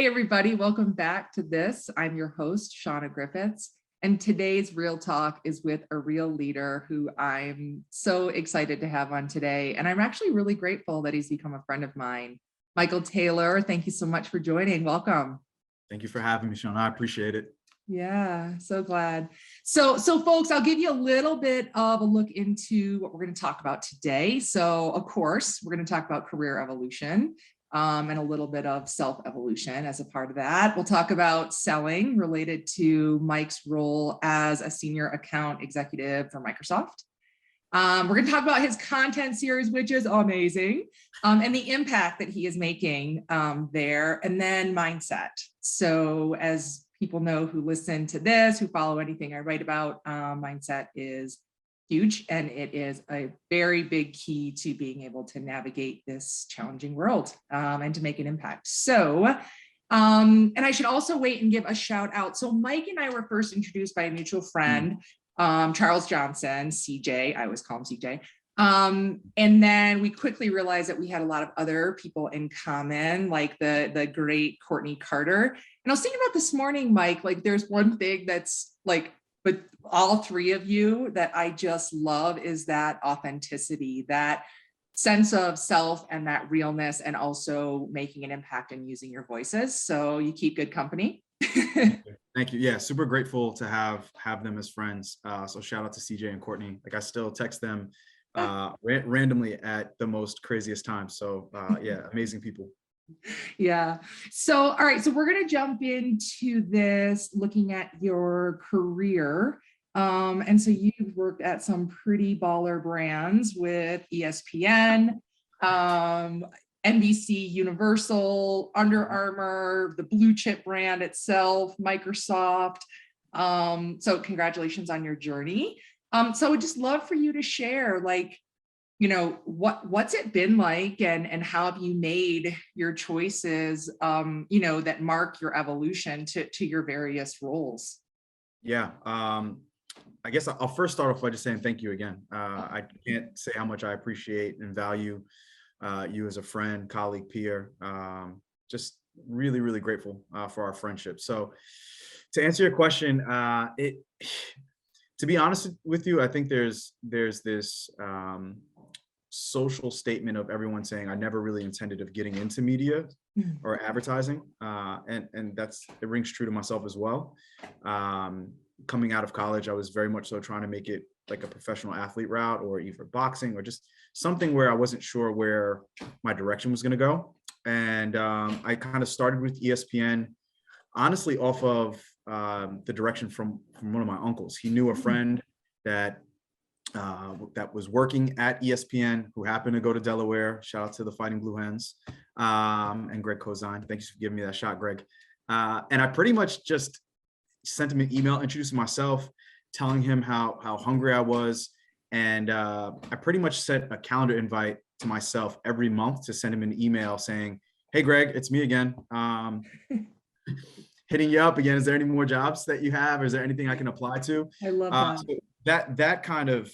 Hey, everybody. Welcome back to this. I'm your host, Shauna Griffiths. And today's Real Talk is with a real leader who I'm so excited to have on today. And I'm actually really grateful that he's become a friend of mine. Michael Taylor, thank you so much for joining. Welcome. Thank you for having me, Shauna. I appreciate it. Yeah, so glad. So folks, I'll give you a little bit of a look into what we're going to talk about today. So of course, we're going to talk about career evolution. And a little bit of self-evolution as a part of that. We'll talk about selling related to Mike's role as a senior account executive for Microsoft. We're going to talk about his content series, which is amazing, and the impact that he is making there, and then mindset. So as people know who listen to this, who follow anything I write about, mindset is huge, and it is a very big key to being able to navigate this challenging world and to make an impact. So, and I should also wait and give a shout out. So Mike and I were first introduced by a mutual friend, Charles Johnson, CJ, I always call him CJ. And then we quickly realized that we had a lot of other people in common, like the great Courtney Carter. And I was thinking about this morning, Mike, like there's one thing that's like, but all three of you that I just love is that authenticity, that sense of self and that realness, and also making an impact and using your voices. So you keep good company. Thank you. Yeah, super grateful to have them as friends. So shout out to CJ and Courtney. Like I still text them randomly at the most craziest times. So yeah, amazing people. Yeah. So, all right. So we're going to jump into this looking at your career. And so you've worked at some pretty baller brands with ESPN, NBC, Universal, Under Armour, the blue chip brand itself, Microsoft. So congratulations on your journey. So I would just love for you to share, like, you know, what's it been like, and how have you made your choices, you know, that mark your evolution to your various roles? Yeah. I guess I'll first start off by just saying thank you again. I can't say how much I appreciate and value you as a friend, colleague, peer. Just really, really grateful for our friendship. So to answer your question, to be honest with you, I think there's this social statement of everyone saying I never really intended of getting into media or advertising, and it rings true to myself as well. Coming out of college, I was very much so trying to make it like a professional athlete route, or either boxing or just something where I wasn't sure where my direction was going to go. And I kind of started with ESPN, honestly, off of the direction from one of my uncles. He knew a friend that was working at ESPN, who happened to go to Delaware. Shout out to the Fighting Blue Hens, and Greg Kozine. Thanks for giving me that shot, Greg. And I pretty much just sent him an email introducing myself, telling him how hungry I was. And I pretty much set a calendar invite to myself every month to send him an email saying, hey, Greg, it's me again. Hitting you up again. Is there any more jobs that you have? Or is there anything I can apply to? I love that. So that kind of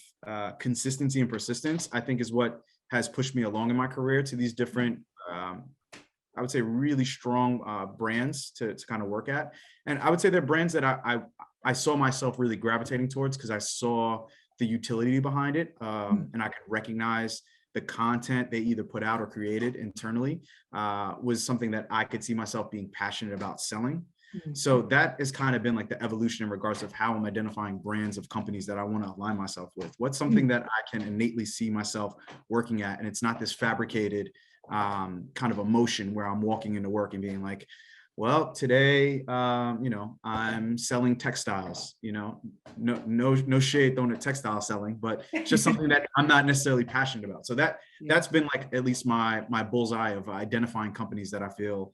consistency and persistence, I think, is what has pushed me along in my career to these different, I would say, really strong brands to kind of work at. And I would say they're brands that I saw myself really gravitating towards because I saw the utility behind it, and I could recognize the content they either put out or created internally was something that I could see myself being passionate about selling. So that has kind of been like the evolution in regards of how I'm identifying brands of companies that I want to align myself with. What's something that I can innately see myself working at? And it's not this fabricated kind of emotion where I'm walking into work and being like, well, today, you know, I'm selling textiles, you know, no shade thrown at textile selling, but it's just something that I'm not necessarily passionate about. So that's been like at least my bullseye of identifying companies that I feel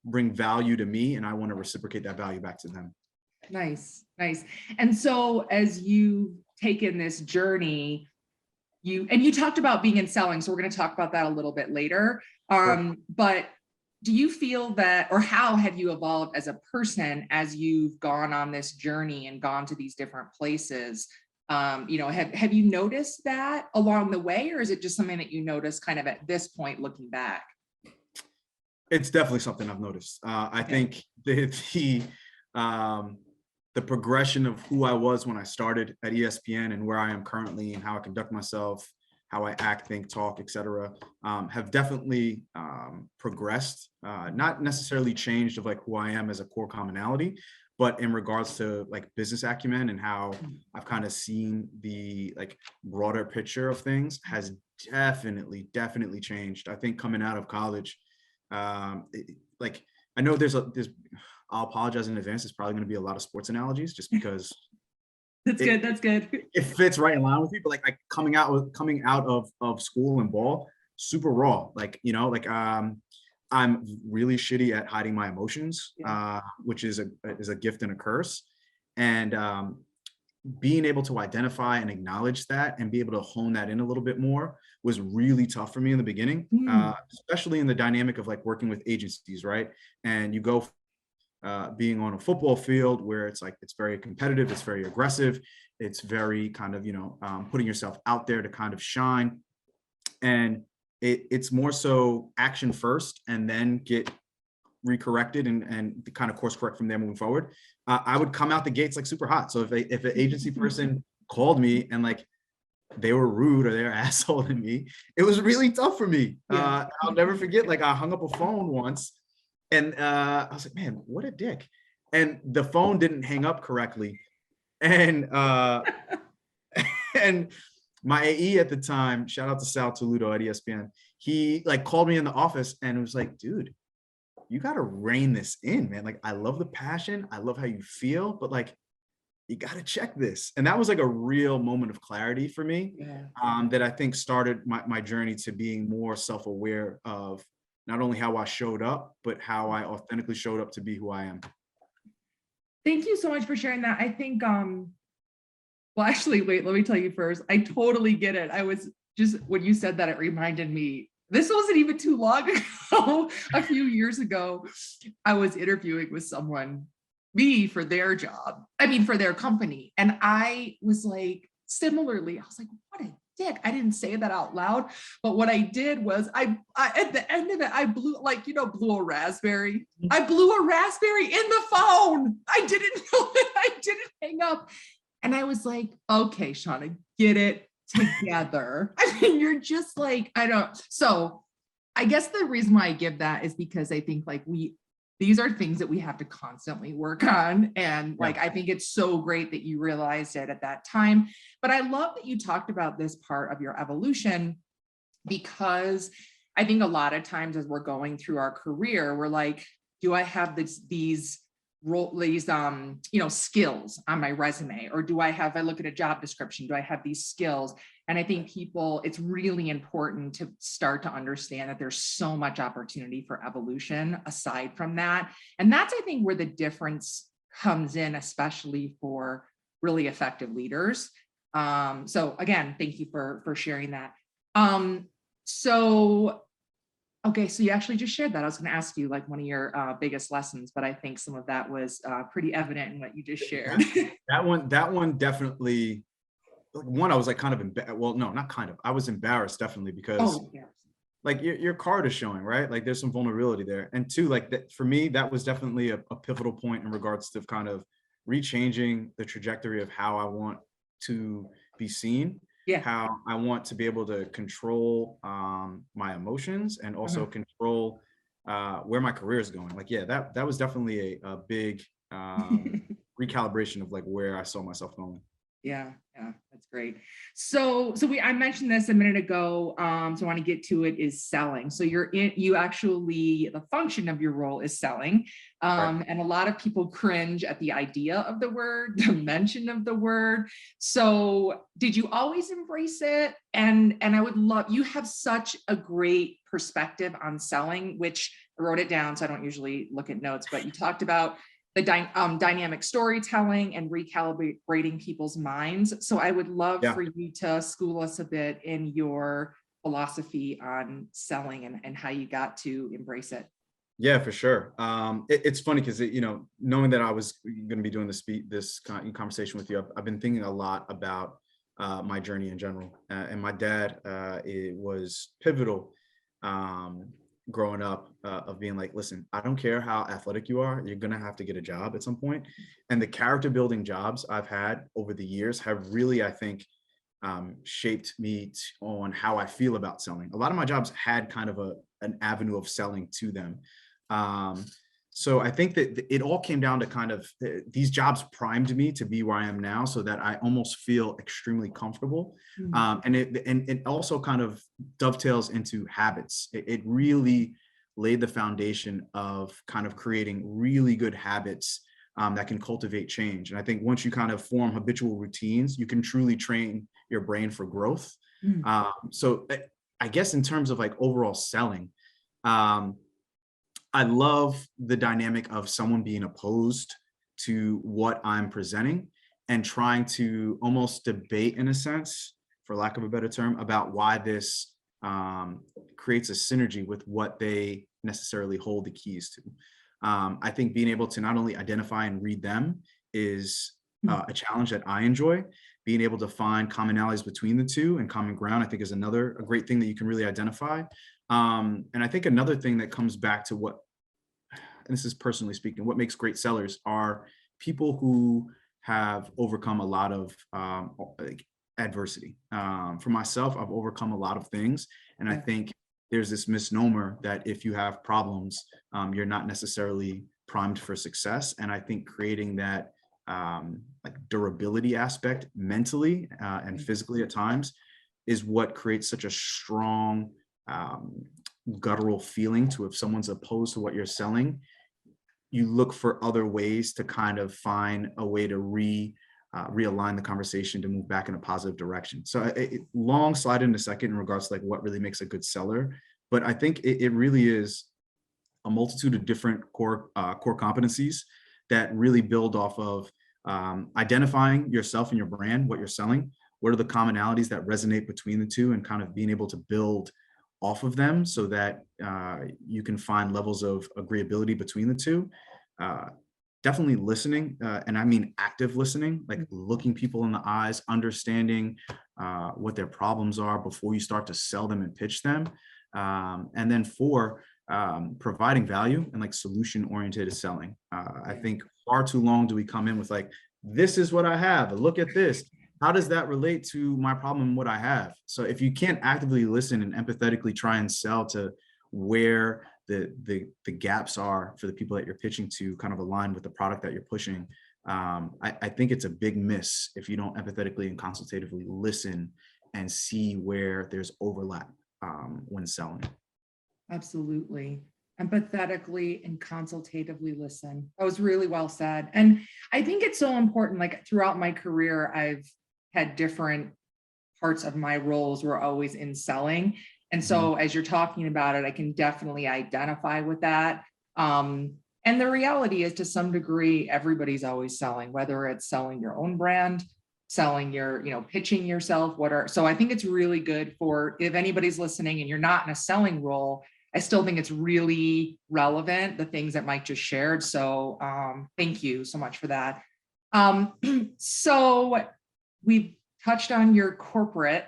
bring value to me, and I want to reciprocate that value back to them. Nice. And so as you've taken this journey, you talked about being in selling, so we're going to talk about that a little bit later. Sure. But do you feel that, or how have you evolved as a person as you've gone on this journey and gone to these different places? You know, have you noticed that along the way, or is it just something that you notice kind of at this point looking back? It's definitely something I've noticed. I Okay. think um, the progression of who I was when I started at ESPN and where I am currently and how I conduct myself, how I act, think, talk, etc., have definitely progressed. Not necessarily changed of like who I am as a core commonality, but in regards to like business acumen and how I've kind of seen the like broader picture of things has definitely changed. I think coming out of college, like I know there's I'll apologize in advance. It's probably going to be a lot of sports analogies just because That's it good. That's good. it fits right in line with me. But like coming out of school and ball, super raw. Like like I'm really shitty at hiding my emotions, Yeah. which is a gift and a curse. And being able to identify and acknowledge that and be able to hone that in a little bit more was really tough for me in the beginning, Mm. especially in the dynamic of like working with agencies, right? And you go being on a football field where it's like it's very competitive, it's very aggressive, it's very kind of putting yourself out there to kind of shine, and it's more so action first and then get recorrected and kind of course correct from there moving forward. I would come out the gates like super hot. So if an agency person called me and like they were rude or they were assholing me, it was really tough for me. Yeah. I'll never forget, like I hung up a phone once and I was like, man, what a dick. And the phone didn't hang up correctly. And and my AE at the time, shout out to Sal Toludo at ESPN, he like called me in the office and was like, dude, you got to rein this in, man. Like, I love the passion. I love how you feel, but like, you got to check this. And that was like a real moment of clarity for me, Yeah. that I think started my journey to being more self-aware of not only how I showed up, but how I authentically showed up to be who I am. Thank you so much for sharing that. I think, well, actually, wait, let me tell you first. I totally get it. I was just, when you said that, it reminded me, this wasn't even too long ago, a few years ago, I was interviewing with someone, me, for their job, I mean, for their company. And I was like, similarly, I was like, what a dick. I didn't say that out loud. But what I did was I at the end of it, I blew, like, blew a raspberry. I blew a raspberry in the phone. I didn't know that. I didn't hang up. And I was like, okay, Shauna, get it together. I mean, you're just like, I don't. So I guess the reason why I give that is because I think like these are things that we have to constantly work on. And like, I think it's so great that you realized it at that time. But I love that you talked about this part of your evolution, because I think a lot of times as we're going through our career, we're like, do I have these skills on my resume, or do I have, I look at a job description, do I have these skills? And I think people, it's really important to start to understand that there's so much opportunity for evolution aside from that. And that's, I think, where the difference comes in, especially for really effective leaders. So again, thank you for sharing that. So okay, so you actually just shared that. I was going to ask you like one of your biggest lessons, but I think some of that was pretty evident in what you just shared. That one definitely. One, I was like kind of well, no, not kind of. I was embarrassed definitely because Oh, yeah. like your card is showing, right? Like there's some vulnerability there. And two, like that for me, that was definitely a pivotal point in regards to kind of rechanging the trajectory of how I want to be seen, Yeah. how I want to be able to control my emotions and also control where my career is going. Like, yeah, that was definitely a big recalibration of like where I saw myself going. Yeah, that's great. So I mentioned this a minute ago. So I want to get to it, is selling. So you actually, the function of your role is selling. Right. And a lot of people cringe at the idea of the word, the mention of the word. So did you always embrace it? And I would love, you have such a great perspective on selling, which I wrote it down, so I don't usually look at notes, but you talked about the dynamic storytelling and recalibrating people's minds. So I would love for you to school us a bit in your philosophy on selling and how you got to embrace it. Yeah, for sure. It's funny because knowing that I was going to be doing this conversation with you, I've been thinking a lot about my journey in general. And my dad, it was pivotal growing up of being like, listen, I don't care how athletic you are, you're going to have to get a job at some point. And the character building jobs I've had over the years have really, I think, shaped me on how I feel about selling. A lot of my jobs had kind of an avenue of selling to them. So I think that it all came down to kind of these jobs primed me to be where I am now, so that I almost feel extremely comfortable. And it also kind of dovetails into habits. It really laid the foundation of kind of creating really good habits that can cultivate change. And I think once you kind of form habitual routines, you can truly train your brain for growth. So I guess in terms of like overall selling, I love the dynamic of someone being opposed to what I'm presenting and trying to almost debate, in a sense, for lack of a better term, about why this creates a synergy with what they necessarily hold the keys to. I think being able to not only identify and read them is a challenge that I enjoy. Being able to find commonalities between the two and common ground, I think, is a great thing that you can really identify. And I think another thing that comes back to what, and this is personally speaking, what makes great sellers are people who have overcome a lot of adversity. For myself, I've overcome a lot of things. And I think there's this misnomer that if you have problems, you're not necessarily primed for success. And I think creating that like durability aspect mentally and physically at times is what creates such a strong guttural feeling to, if someone's opposed to what you're selling, you look for other ways to kind of find a way to realign the conversation to move back in a positive direction. So long slide into second in regards to like what really makes a good seller. But I think it really is a multitude of different core competencies that really build off of identifying yourself and your brand, what you're selling, what are the commonalities that resonate between the two, and kind of being able to build off of them so that you can find levels of agreeability between the two. Definitely listening, and I mean active listening, like looking people in the eyes, understanding what their problems are before you start to sell them and pitch them. And then providing value and like solution-oriented selling. I think far too long do we come in with like, this is what I have, look at this. How does that relate to my problem and what I have? So if you can't actively listen and empathetically try and sell to where the gaps are for the people that you're pitching to kind of align with the product that you're pushing, I think it's a big miss if you don't empathetically and consultatively listen and see where there's overlap when selling. Absolutely. Empathetically and consultatively listen. That was really well said. And I think it's so important, like throughout my career, I've had different parts of my roles were always in selling. And so as you're talking about it, I can definitely identify with that. And the reality is, to some degree, everybody's always selling, whether it's selling your own brand, selling your, pitching yourself, so I think it's really good for, if anybody's listening and you're not in a selling role, I still think it's really relevant, the things that Mike just shared. So thank you so much for that. So we've touched on your corporate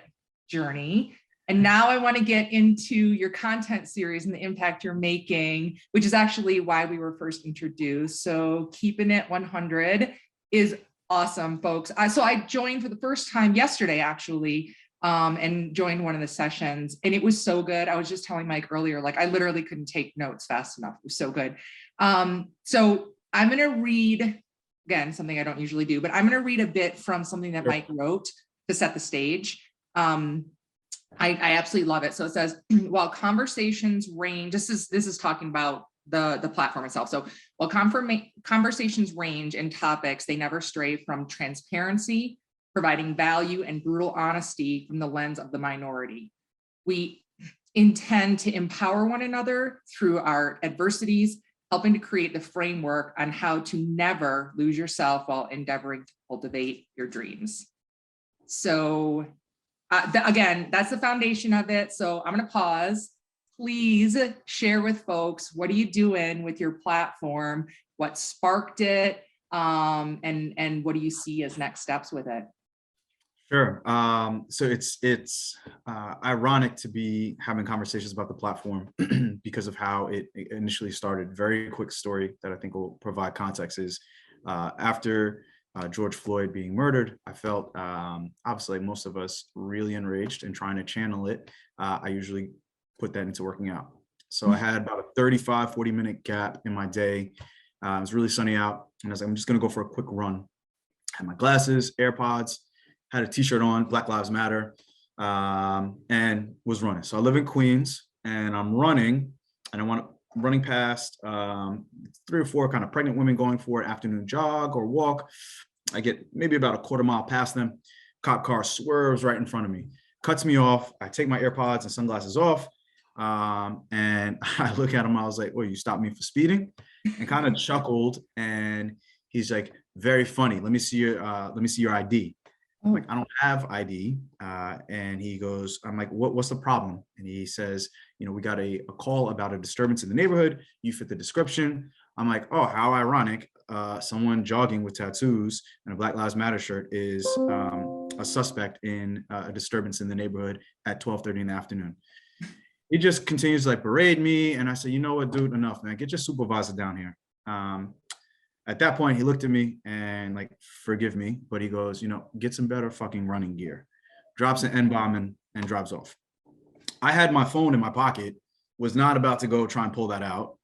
journey, and now I want to get into your content series and the impact you're making, which is actually why we were first introduced. So Keepin It 100 is awesome, folks. So I joined for the first time yesterday, actually, and joined one of the sessions, and it was so good. I was just telling Mike earlier, like I literally couldn't take notes fast enough. It was so good. So I'm going to read, again, something I don't usually do, but I'm going to read a bit from something that Mike wrote to set the stage. I absolutely love it. So it says, while conversations range, this is talking about the platform itself. So while conversations range in topics, they never stray from transparency, providing value, and brutal honesty from the lens of the minority. We intend to empower one another through our adversities, helping to create the framework on how to never lose yourself while endeavoring to cultivate your dreams. So again, that's the foundation of it. So I'm going to pause. Please share with folks, what are you doing with your platform? What sparked it? And what do you see as next steps with it? Sure. So it's ironic to be having conversations about the platform because of how it initially started. Very quick story that I think will provide context is after George Floyd being murdered, I felt obviously like most of us really enraged and trying to channel it. I usually put that into working out. So I had about a 35, 40-minute gap in my day. It was really sunny out, and I was like, I'm just gonna go for a quick run. Had my glasses, AirPods, had a t-shirt on, Black Lives Matter, and was running. So I live in Queens, and I'm running, and running past 3 or 4 kind of pregnant women going for an afternoon jog or walk. I get maybe about a quarter mile past them. Cop car swerves right in front of me, cuts me off. I take my AirPods and sunglasses off, and I look at him. I was like, "Well, you stopped me for speeding," and kind of chuckled. And he's like, "Very funny. Let me see your ID." I'm like, I don't have ID. And he goes, I'm like, what's the problem? And he says, we got a call about a disturbance in the neighborhood. You fit the description. I'm like, oh, how ironic. Someone jogging with tattoos and a Black Lives Matter shirt is a suspect in a disturbance in the neighborhood at 12:30 in the afternoon. He just continues to like berate me. And I said, you know what, dude, enough, man. Get your supervisor down here. At that point, he looked at me and like, forgive me, but he goes, get some better fucking running gear, drops an N-bomb and drives off. I had my phone in my pocket, was not about to go try and pull that out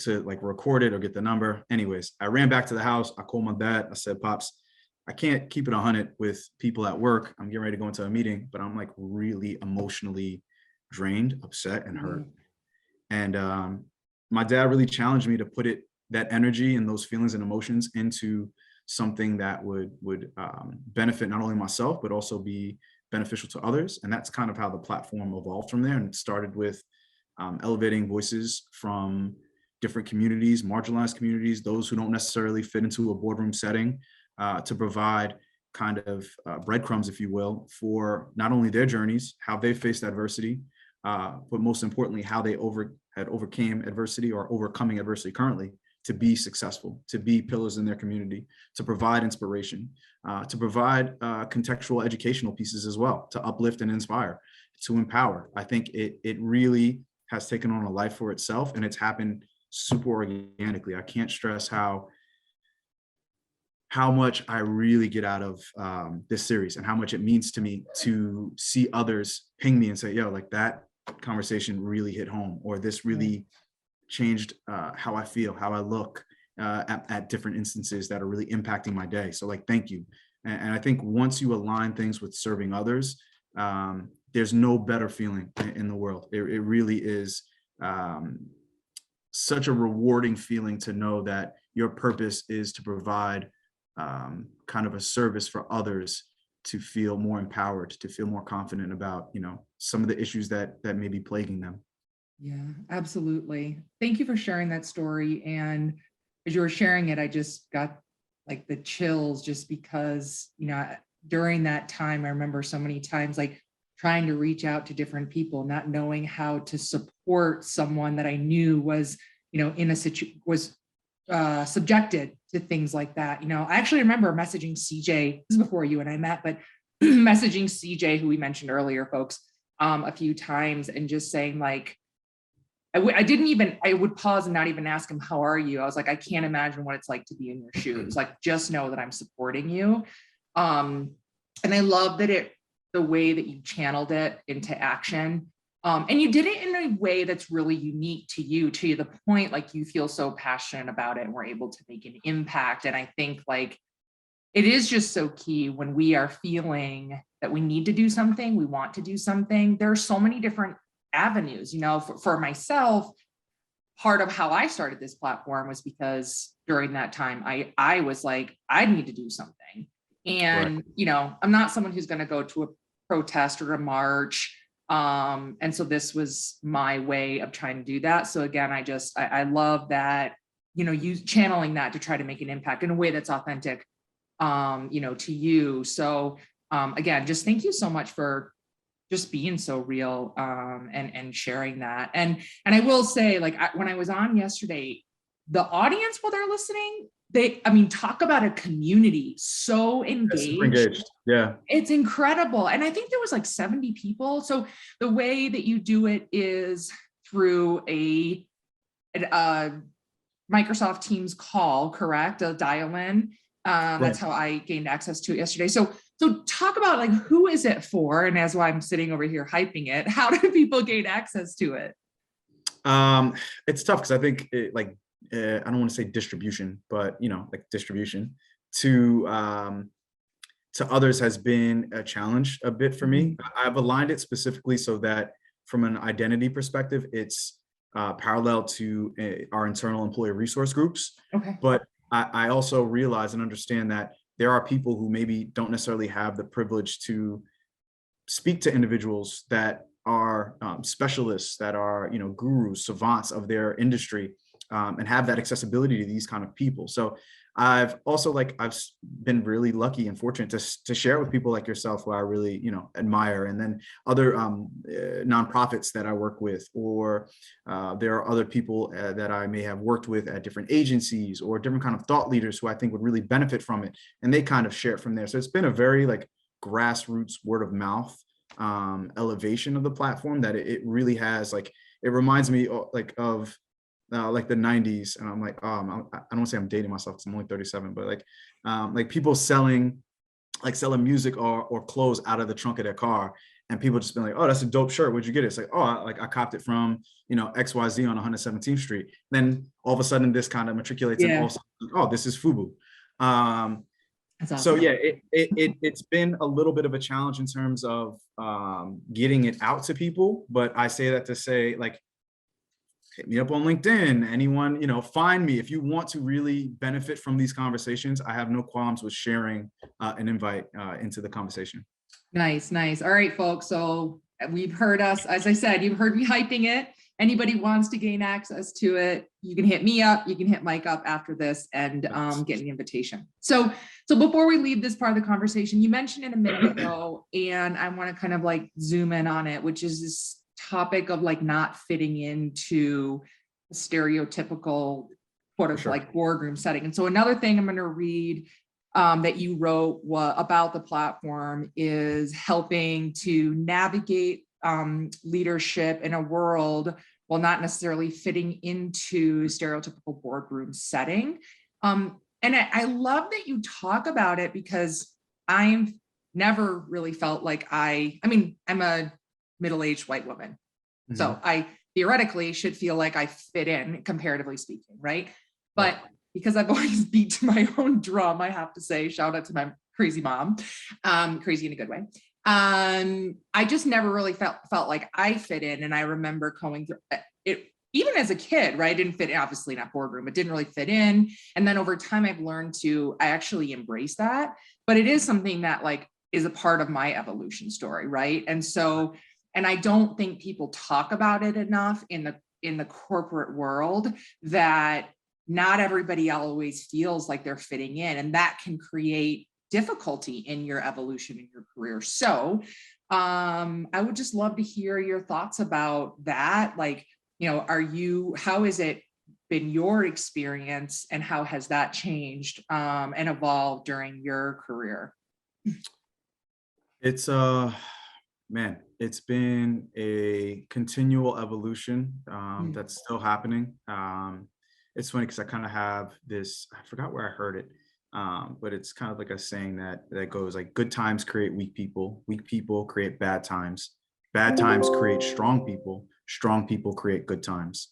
to like record it or get the number. Anyways, I ran back to the house. I called my dad. I said, Pops, I can't keep it 100 with people at work. I'm getting ready to go into a meeting, but I'm like really emotionally drained, upset, and hurt. And my dad really challenged me to put that energy and those feelings and emotions into something that would benefit not only myself, but also be beneficial to others. And that's kind of how the platform evolved from there. And it started with elevating voices from different communities, marginalized communities, those who don't necessarily fit into a boardroom setting, to provide kind of breadcrumbs, if you will, for not only their journeys, how they faced adversity, but most importantly, how they overcame adversity or overcoming adversity currently to be successful, to be pillars in their community, to provide inspiration, to provide contextual educational pieces as well, to uplift and inspire, to empower. I think it really has taken on a life for itself, and it's happened super organically. I can't stress how much I really get out of this series and how much it means to me to see others ping me and say, yo, like that conversation really hit home, or this really changed how I feel, how I look at different instances that are really impacting my day. So like, thank you. And I think once you align things with serving others, there's no better feeling in the world. It really is such a rewarding feeling to know that your purpose is to provide kind of a service for others to feel more empowered, to feel more confident about, some of the issues that may be plaguing them. Yeah, absolutely. Thank you for sharing that story. And as you were sharing it, I just got like the chills just because, during that time, I remember so many times like trying to reach out to different people, not knowing how to support someone that I knew was, in a was subjected to things like that. I actually remember messaging CJ, this is before you and I met, but messaging CJ, who we mentioned earlier, folks, a few times, and just saying like, I would pause and not even ask him, how are you? I was like, I can't imagine what it's like to be in your shoes. Like, just know that I'm supporting you. And I love that the way that you channeled it into action. And you did it in a way that's really unique to you, to the point, like you feel so passionate about it and we're able to make an impact. And I think like, it is just so key when we are feeling that we need to do something, we want to do something. There are so many different avenues, for myself. Part of how I started this platform was because during that time, I was like, I need to do something. And, right. I'm not someone who's going to go to a protest or a march. And so this was my way of trying to do that. So again, I love that, you channeling that to try to make an impact in a way that's authentic, to you. So again, just thank you so much for just being so real, and sharing that. And I will say, like, when I was on yesterday, the audience, while they're listening, I mean, talk about a community so Yeah, super engaged. engaged. Yeah. It's incredible. And I think there was like 70 people. So the way that you do it is through a Microsoft Teams call, correct? A dial-in. That's how I gained access to it yesterday. So talk about like, who is it for? And as why I'm sitting over here hyping it, how do people gain access to it? It's tough because I think I don't want to say distribution, but like distribution to others has been a challenge a bit for me. I've aligned it specifically so that from an identity perspective, it's parallel to our internal employee resource groups. Okay. But I also realize and understand that there are people who maybe don't necessarily have the privilege to speak to individuals that are specialists, that are gurus, savants of their industry, and have that accessibility to these kind of people. So I've also I've been really lucky and fortunate to share with people like yourself who I really admire, and then other nonprofits that I work with, or there are other people that I may have worked with at different agencies or different kind of thought leaders who I think would really benefit from it, and they kind of share it from there. So it's been a very grassroots word of mouth elevation of the platform that it really has. It reminds me of the 90s, and I'm I don't want to say I'm dating myself because I'm only 37, but people selling music or clothes out of the trunk of their car, and people just been like, oh, that's a dope shirt, where'd you get it? It's like, oh, I copped it from XYZ on 117th Street. Then all of a sudden this kind of matriculates, and all of a sudden, oh, this is FUBU. That's awesome. So yeah, it's been a little bit of a challenge in terms of getting it out to people, but I say that to say hit me up on LinkedIn, anyone, find me. If you want to really benefit from these conversations, I have no qualms with sharing an invite into the conversation. Nice. All right, folks. So we've heard us, as I said, you've heard me hyping it. Anybody wants to gain access to it, you can hit me up, you can hit Mike up after this and get an invitation. So before we leave this part of the conversation, you mentioned it a minute ago, and I want to kind of zoom in on it, which is this topic of not fitting into the stereotypical boardroom setting. And so another thing I'm going to read that you wrote about the platform is helping to navigate leadership in a world while not necessarily fitting into stereotypical boardroom setting. And I love that you talk about it, because I've never really felt I'm a middle-aged white woman. Mm-hmm. So I theoretically should feel like I fit in, comparatively speaking, right? But because I've always beat to my own drum, I have to say, shout out to my crazy mom, crazy in a good way. I just never really felt like I fit in. And I remember going through it, even as a kid, right? I didn't fit in, obviously not boardroom, it didn't really fit in. And then over time, I've learned I actually embrace that, but it is something that is a part of my evolution story, right? And so, and I don't think people talk about it enough in the corporate world, that not everybody always feels like they're fitting in, and that can create difficulty in your evolution in your career. So I would just love to hear your thoughts about that. How has it been your experience, and how has that changed and evolved during your career? It's it's been a continual evolution that's still happening. It's funny because I kind of have this, I forgot where I heard it, but it's kind of like a saying that goes good times create weak people create bad times create strong people create good times.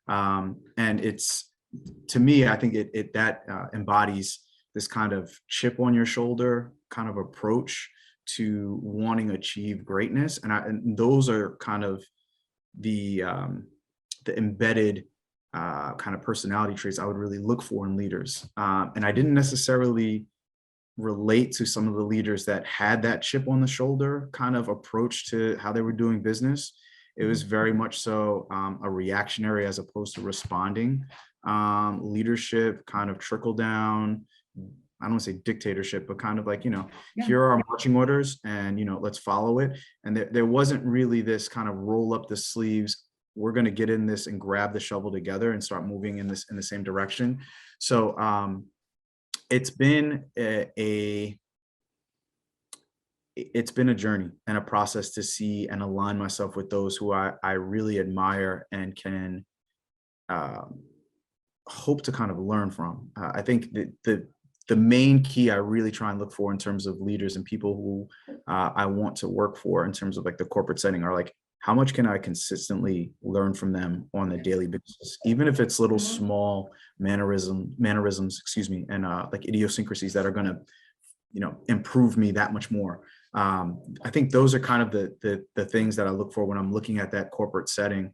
And it's, to me, I think that embodies this kind of chip on your shoulder kind of approach to wanting to achieve greatness. And those are kind of the embedded kind of personality traits I would really look for in leaders. And I didn't necessarily relate to some of the leaders that had that chip on the shoulder kind of approach to how they were doing business. It was very much so a reactionary as opposed to responding leadership, kind of trickle down. I don't want to say dictatorship, but kind of here are our marching orders, and let's follow it. And there wasn't really this kind of roll up the sleeves, we're going to get in this and grab the shovel together and start moving in the same direction. So It's been it's been a journey and a process to see and align myself with those who I really admire and can um, hope to kind of learn from. I think the main key I really try and look for in terms of leaders and people who I want to work for in terms of like the corporate setting are like, how much can I consistently learn from them on the daily basis, even if it's little small mannerisms, excuse me, and like idiosyncrasies that are going to, improve me that much more. I think those are kind of the things that I look for when I'm looking at that corporate setting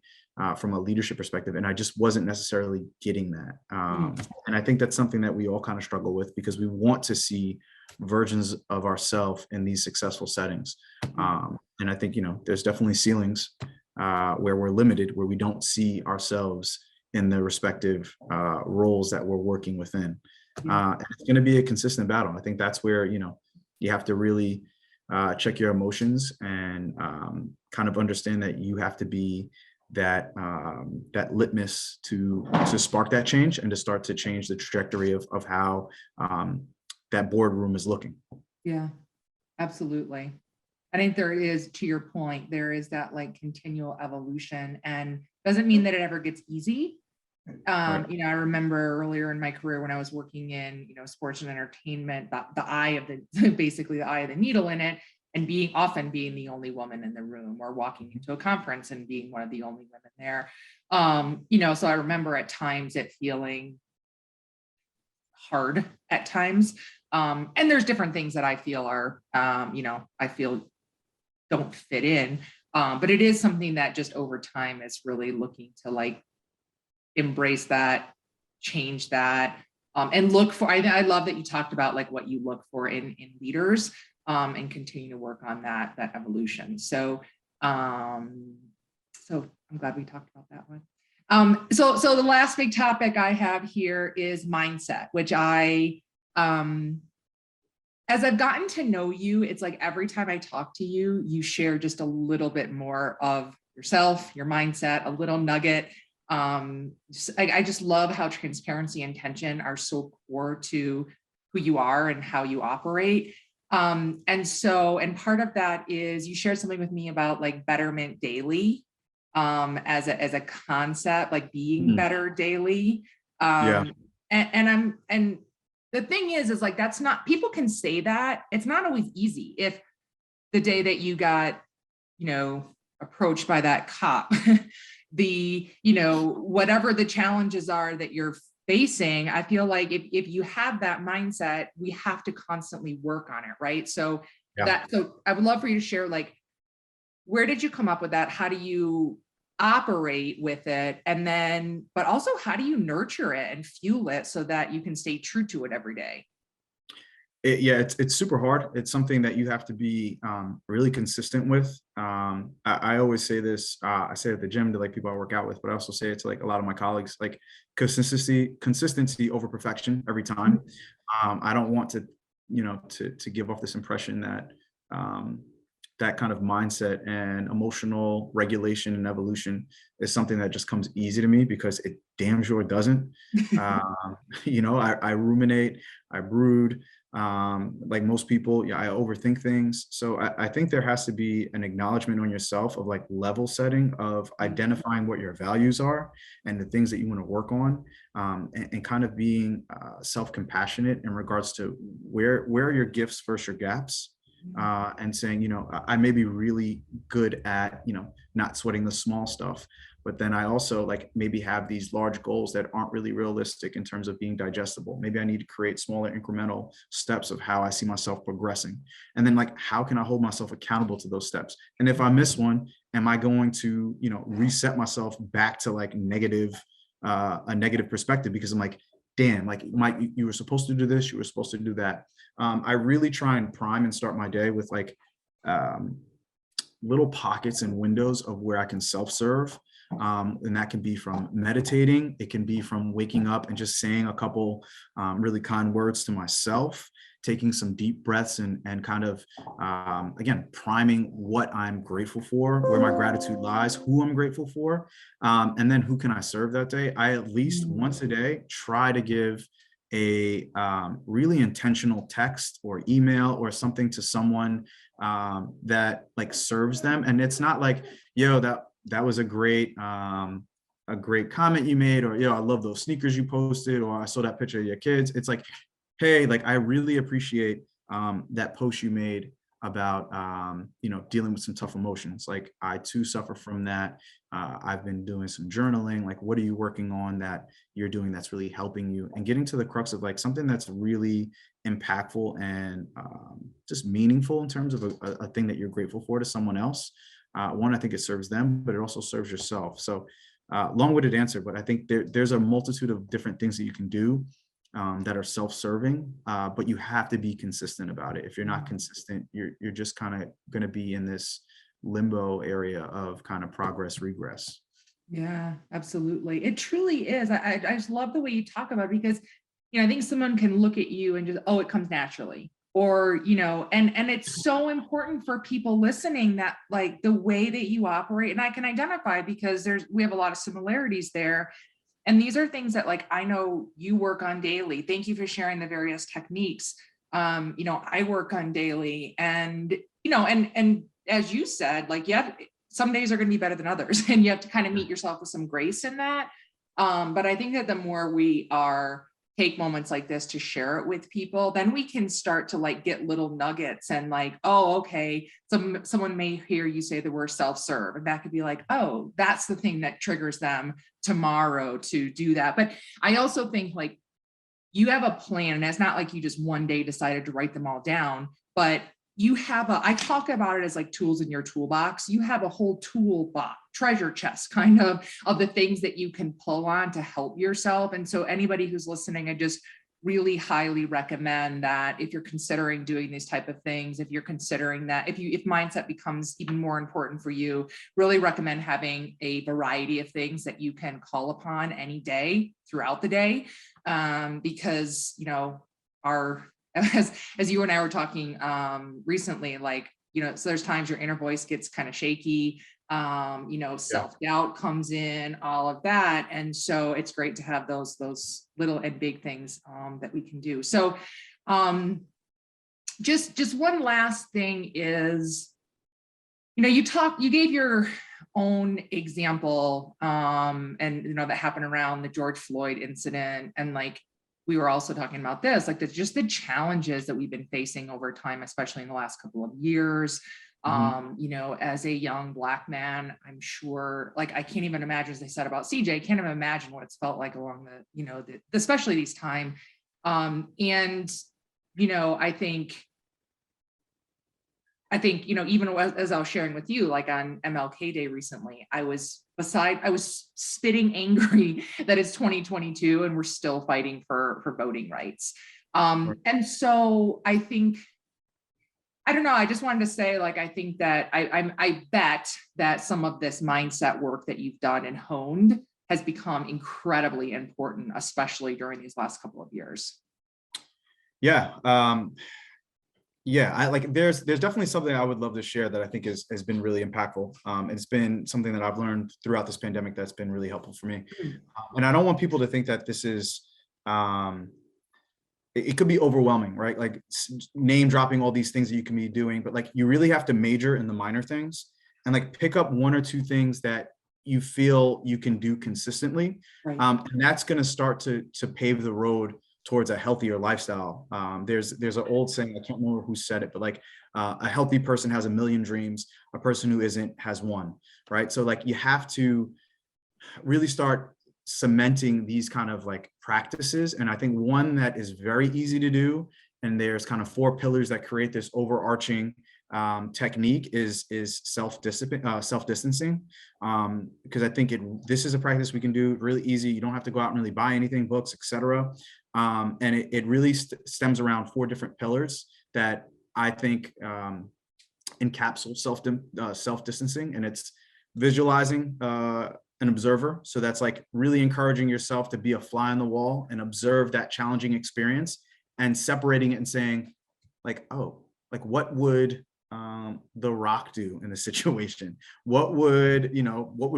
from a leadership perspective, and I just wasn't necessarily getting that. And I think that's something that we all kind of struggle with because we want to see versions of ourselves in these successful settings. And I think there's definitely ceilings where we're limited, where we don't see ourselves in the respective roles that we're working within. And it's going to be a consistent battle. I think that's where you have to really check your emotions and kind of understand that you have to be that litmus to spark that change and to start to change the trajectory of how that boardroom is looking. Yeah, absolutely. I think there is, to your point, there is that like continual evolution, and doesn't mean that it ever gets easy. Right. I remember earlier in my career when I was working in, sports and entertainment, the eye of the basically the eye of the needle in it, and often being the only woman in the room, or walking into a conference and being one of the only women there. So I remember at times it feeling hard at times. And there's different things that I feel are, I feel don't fit in. But it is something that just over time is really looking to like embrace that, change that, and look for, I love that you talked about like what you look for in leaders, and continue to work on that evolution. So I'm glad we talked about that one. So the last big topic I have here is mindset, which as I've gotten to know you, it's like every time I talk to you, you share just a little bit more of yourself, your mindset, a little nugget. I just love how transparency and tension are so core to who you are and how you operate. And part of that is you shared something with me about like betterment daily, as a concept, like being better daily. Yeah. And the thing is like, that's not, people can say that, it's not always easy. If the day that you got, approached by that cop, whatever the challenges are that you're facing, I feel like if you have that mindset, we have to constantly work on it, right? So I would love for you to share, like, where did you come up with that? How do you operate with it? And then, but also how do you nurture it and fuel it so that you can stay true to it every day? It's super hard. It's something that you have to be really consistent with. I always say this, I say it at the gym to like people I work out with, but I also say it to like a lot of my colleagues, like consistency over perfection every time. I don't want to, to give off this impression that that kind of mindset and emotional regulation and evolution is something that just comes easy to me, because it damn sure doesn't. I ruminate, I brood. Like most people, I overthink things. So I think there has to be an acknowledgement on yourself of like level setting, of identifying what your values are and the things that you want to work on, and kind of being self-compassionate in regards to where are your gifts versus your gaps. And saying, I may be really good at, not sweating the small stuff, but then I also like maybe have these large goals that aren't really realistic in terms of being digestible. Maybe I need to create smaller incremental steps of how I see myself progressing. And then like, how can I hold myself accountable to those steps? And if I miss one, am I going to, reset myself back to like a negative perspective? Because I'm like, damn, like you were supposed to do this, you were supposed to do that. I really try and prime and start my day with like little pockets and windows of where I can self-serve. And that can be from meditating. It can be from waking up and just saying a couple really kind words to myself, taking some deep breaths and kind of, again, priming what I'm grateful for, where my gratitude lies, who I'm grateful for, and then who can I serve that day. I at least once a day try to give a really intentional text or email or something to someone that like serves them. And it's not like, yo, that was a great comment you made, or, I love those sneakers you posted, or I saw that picture of your kids. It's like, hey, like, I really appreciate that post you made about, dealing with some tough emotions. Like, I too suffer from that. I've been doing some journaling. Like, what are you working on that you're doing that's really helping you? And getting to the crux of like something that's really impactful and just meaningful in terms of a thing that you're grateful for to someone else. One, I think it serves them, but it also serves yourself. So long-winded answer, but I think there's a multitude of different things that you can do that are self-serving, but you have to be consistent about it. If you're not consistent, you're just kind of going to be in this limbo area of kind of progress, regress. Yeah, absolutely. It truly is. I just love the way you talk about it, because, I think someone can look at you and just, oh, it comes naturally. Or, and it's so important for people listening that like the way that you operate, and I can identify because we have a lot of similarities there. And these are things that like, I know you work on daily. Thank you for sharing the various techniques. I work on daily, and, and as you said, like, yeah, some days are going to be better than others, and you have to kind of meet yourself with some grace in that. But I think that the more we take moments like this to share it with people, then we can start to like get little nuggets and like, oh, okay, someone may hear you say the word self-serve, and that could be like, oh, that's the thing that triggers them tomorrow to do that. But I also think like you have a plan, and it's not like you just one day decided to write them all down, but you have I talk about it as like tools in your toolbox. You have a whole toolbox, treasure chest kind of the things that you can pull on to help yourself. And so anybody who's listening, I just really highly recommend that if you're considering doing these type of things, if you're considering that, if mindset becomes even more important for you, really recommend having a variety of things that you can call upon any day throughout the day. Because, as you and I were talking recently, like, so there's times your inner voice gets kind of shaky, self-doubt comes in, all of that. And so it's great to have those little and big things that we can do. So just one last thing is, you gave your own example and that happened around the George Floyd incident, and like we were also talking about this, like just the challenges that we've been facing over time, especially in the last couple of years. As a young Black man, I'm sure, like, I can't even imagine, as they said about CJ, I can't even imagine what it's felt like along especially these time. I think, even as I was sharing with you, like on MLK Day recently, I was spitting angry that it's 2022 and we're still fighting for voting rights. And so I think, I don't know, I just wanted to say, like, I think that I bet that some of this mindset work that you've done and honed has become incredibly important, especially during these last couple of years. Yeah. I like, there's definitely something I would love to share that I think has been really impactful. It's been something that I've learned throughout this pandemic that's been really helpful for me. And I don't want people to think that this is, it could be overwhelming, right? Like name dropping all these things that you can be doing, but like you really have to major in the minor things and like pick up one or two things that you feel you can do consistently. Right. And that's going to start to pave the road towards a healthier lifestyle. There's an old saying, I can't remember who said it, but like a healthy person has a million dreams. A person who isn't has one, right? So like you have to really start cementing these kind of like practices. And I think one that is very easy to do, and there's kind of 4 pillars that create this overarching technique is self-discipline, self-distancing. Because I think this is a practice we can do really easy. You don't have to go out and really buy anything, books, etc. And it really stems around 4 different pillars that I think encapsulate self-distancing, and it's visualizing an observer. So that's like really encouraging yourself to be a fly on the wall and observe that challenging experience, and separating it and saying like, oh, like what would The Rock do in this situation? What would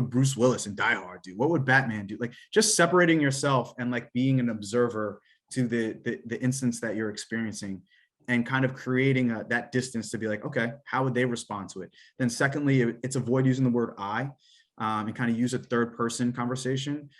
Bruce Willis in Die Hard do? What would Batman do? Like just separating yourself and like being an observer to the instance that you're experiencing, and kind of creating that distance to be like, okay, how would they respond to it? Then secondly, it's avoid using the word I, and kind of use a third person conversation.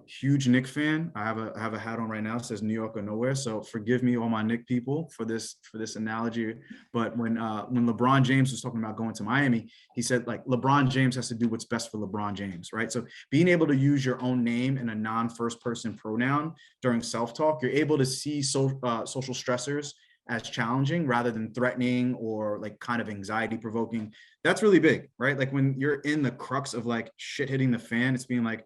Huge Knick fan. I have a hat on right now, it says New York or nowhere. So forgive me, all my Knick people, for this analogy. But when LeBron James was talking about going to Miami, he said like LeBron James has to do what's best for LeBron James, right? So being able to use your own name and a non-first person pronoun during self-talk, you're able to see social stressors as challenging rather than threatening or like kind of anxiety provoking. That's really big, right? Like when you're in the crux of like shit hitting the fan, it's being like,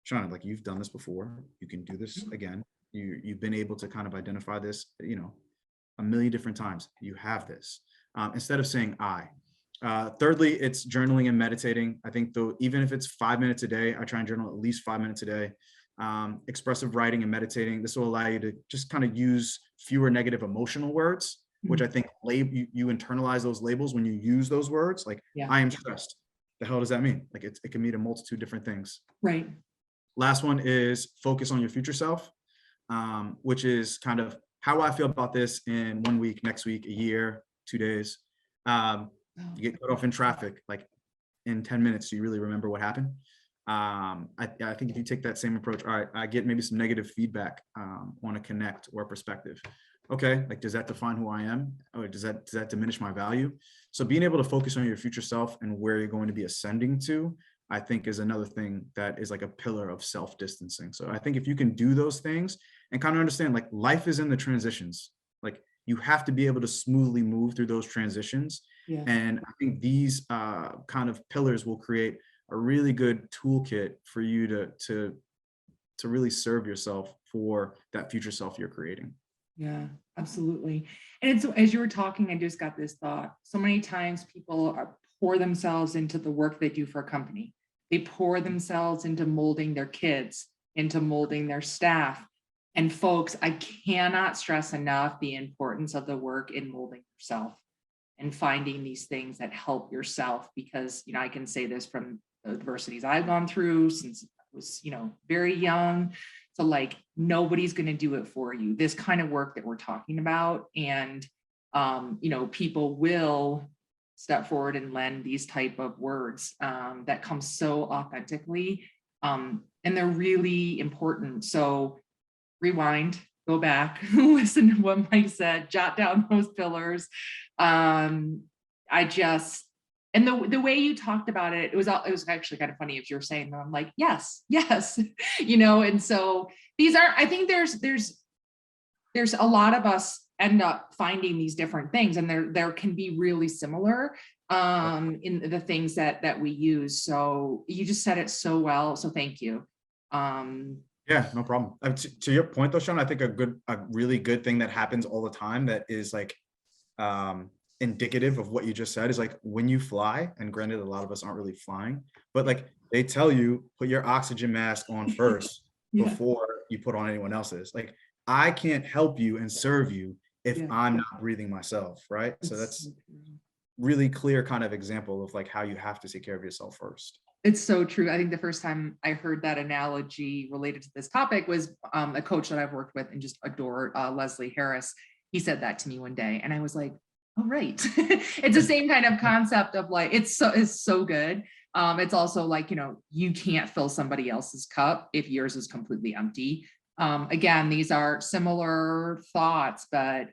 Shauna, like you've done this before, you can do this again. You've been able to kind of identify this, a million different times. You have this, instead of saying I. Thirdly, it's journaling and meditating. I think though, even if it's 5 minutes a day, I try and journal at least 5 minutes a day. Expressive writing and meditating. This will allow you to just kind of use fewer negative emotional words, which I think you internalize those labels when you use those words. Like, I am stressed. The hell does that mean? Like it can mean a multitude of different things. Right. Last one is focus on your future self, which is kind of how I feel about this in 1 week, next week, a year, 2 days. You get cut off in traffic, like in 10 minutes, do you really remember what happened? I think if you take that same approach, all right, I get maybe some negative feedback on a connect or a perspective. Okay, like does that define who I am? Or does that diminish my value? So being able to focus on your future self and where you're going to be ascending to, I think is another thing that is like a pillar of self-distancing. So I think if you can do those things and kind of understand like life is in the transitions, like you have to be able to smoothly move through those transitions. Yeah. And I think these kind of pillars will create a really good toolkit for you to really serve yourself for that future self you're creating. Yeah, absolutely. And it's, as you were talking, I just got this thought. So many times people pour themselves into the work they do for a company. They pour themselves into molding their kids, into molding their staff. And folks, I cannot stress enough the importance of the work in molding yourself and finding these things that help yourself, because, I can say this from the adversities I've gone through since I was, very young. So like nobody's going to do it for you. This kind of work that we're talking about, and people will step forward and lend these type of words that come so authentically, and they're really important. So rewind, go back, listen to what Mike said, jot down those pillars. And the way you talked about it, it was actually kind of funny as you were saying that. I'm like, yes, and so these are, I think there's a lot of us end up finding these different things, and there can be really similar in the things that we use. So you just said it so well. So thank you. Yeah, no problem. To your point though, Sean, I think a really good thing that happens all the time that is like, indicative of what you just said is like when you fly, and granted a lot of us aren't really flying, but like they tell you put your oxygen mask on first before you put on anyone else's. Like I can't help you and serve you if I'm not breathing myself, right? So that's really clear kind of example of like how you have to take care of yourself first. It's so true. I think the first time I heard that analogy related to this topic was a coach that I've worked with and just adore, Leslie Harris. He said that to me one day, and I was like, oh, right. It's the same kind of concept of like, it's so good. It's also like, you can't fill somebody else's cup if yours is completely empty. Again, these are similar thoughts, but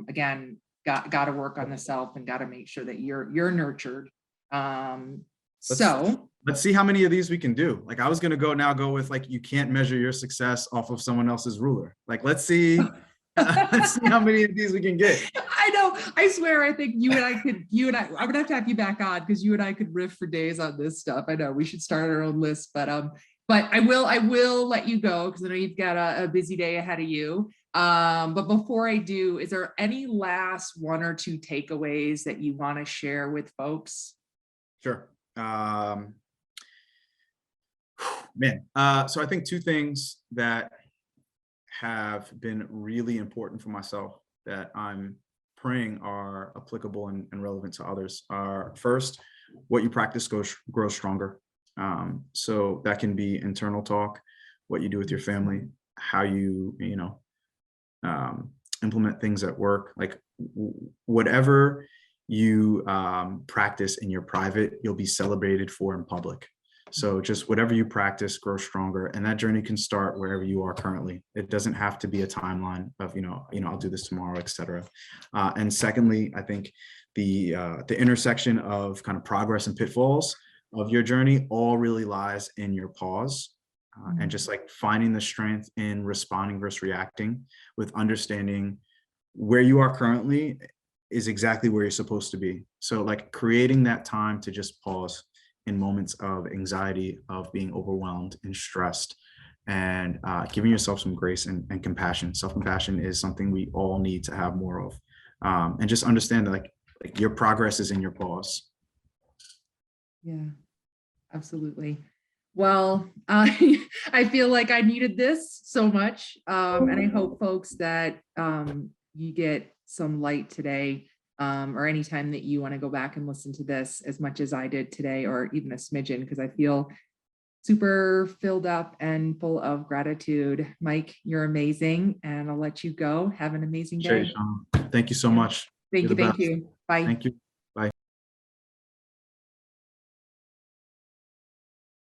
again, got to work on the self and got to make sure that you're nurtured. Let's see how many of these we can do. Like I was going to go with like, you can't measure your success off of someone else's ruler. Like, let's see how many of these we can get. I know. I swear, I think I would have to have you back on, because you and I could riff for days on this stuff. I know we should start our own list, but I will let you go, because I know you've got a busy day ahead of you. But before I do, is there any last one or two takeaways that you want to share with folks? Sure. So I think two things that have been really important for myself that I'm praying are applicable and relevant to others are, first, what you practice grows stronger. So that can be internal talk, what you do with your family, how you implement things at work, like whatever you practice in your private, you'll be celebrated for in public. So just whatever you practice, grow stronger, and that journey can start wherever you are currently. It doesn't have to be a timeline of I'll do this tomorrow, etc. And secondly, I think the intersection of kind of progress and pitfalls of your journey all really lies in your pause, and just like finding the strength in responding versus reacting, with understanding where you are currently is exactly where you're supposed to be. So like creating that time to just pause in moments of anxiety, of being overwhelmed and stressed, and giving yourself some grace and compassion. Self-compassion is something we all need to have more of, and just understand that like your progress is in your pause. Yeah, absolutely. Well, I feel like I needed this so much, and I hope folks that you get some light today, or anytime that you want to go back and listen to this as much as I did today, or even a smidgen, because I feel super filled up and full of gratitude. Mike, you're amazing, and I'll let you go. Have an amazing day. Thank you so much. Thank You're you. the Thank best. you. Bye. Thank you.